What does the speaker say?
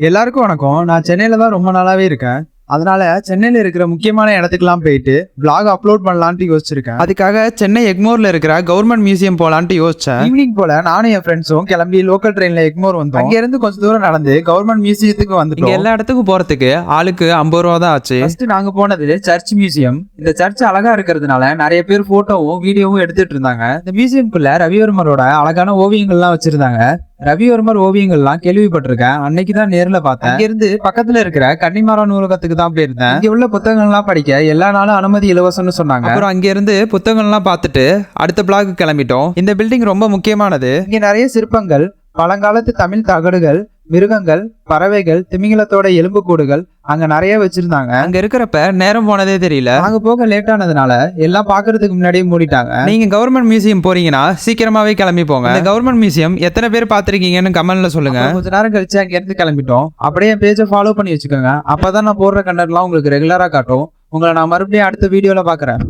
எல்லாருக்கும் வணக்கம். நான் சென்னையில தான் ரொம்ப நாளாவே இருக்கேன். அதனால சென்னையில இருக்கிற முக்கியமான இடத்துக்குலாம் போயிட்டு vlog அப்லோட் பண்ணலான்ட்டு யோசிச்சிருக்கேன். அதுக்காக சென்னை எக்மோர்ல இருக்கிற கவர்மெண்ட் மியூசியம் போலான்ட்டு யோசிச்சேன். ஈவினிங் போல நானும் என் ஃப்ரெண்ட்ஸும் கிளம்பி லோக்கல் ட்ரெயின்ல எக்மோர் வந்தோம். அங்க இருந்து கொஞ்சம் தூரம் நடந்து கவர்மெண்ட் மியூசியத்துக்கு வந்துட்டோம். எல்லா இடத்துக்கும் போறதுக்கு ஆளுக்கு 50 ரூபா தான் ஆச்சு. ஃபர்ஸ்ட் நாங்க போனது சர்ச் மியூசியம். இந்த சர்ச் அழகா இருக்கிறதுனால நிறைய பேர் போட்டோவும் வீடியோவும் எடுத்துட்டு இருந்தாங்க. இந்த மியூசியம்குள்ள ரவிவர்மரோட அழகான ஓவியங்கள்லாம் வச்சிருந்தாங்க. ரவிவர்மர் ஓவியங்கள்லாம் கேள்விப்பட்டிருக்கேன். அன்னைக்கு தான் நேர்ல பார்த்தேன். இங்க இருந்து பக்கத்துல இருக்கிற கன்னிமாரா நூலகத்துக்கு தான் போயிருந்தேன். இங்க உள்ள புத்தகங்கள்லாம் படிக்க எல்லா நாளும் அனுமதி இலவசம்னு சொன்னாங்க. அப்புறம் அங்க இருந்து புத்தகங்கள்லாம் பார்த்துட்டு அடுத்த பிளாக் கிளம்பிட்டோம். இந்த பில்டிங் ரொம்ப முக்கியமானது. இங்க நிறைய சிற்பங்கள், பழங்காலத்து தமிழ் தகடுகள், மிருகங்கள், பறவைகள், திமிங்கலத்தோட எலும்புக்கூடுகள் அங்க நிறைய வச்சிருந்தாங்க. அங்க இருக்கிறப்ப நேரம் போனதே தெரியல. அங்க போக லேட் ஆனதுனால எல்லாம் பாக்குறதுக்கு முன்னாடியே மூடிட்டாங்க. நீங்க கவர்மெண்ட் மியூசியம் போறீங்கன்னா சீக்கிரமாவே கிளம்பி போங்க. இந்த கவர்மெண்ட் மியூசியம் எத்தனை பேர் பாத்திருக்கீங்கன்னு கமெண்ட்ல சொல்லுங்க. கொஞ்ச நேரம் கழிச்சு அங்க இருந்து கிளம்பிட்டோம். அப்படியே என் பேஜை ஃபாலோ பண்ணி வச்சுக்கோங்க. அப்பதான் நான் போடுற கண்டென்ட்லாம் உங்களுக்கு ரெகுலரா காட்டும். உங்களை நான் மறுபடியும் அடுத்த வீடியோல பாக்குறேன்.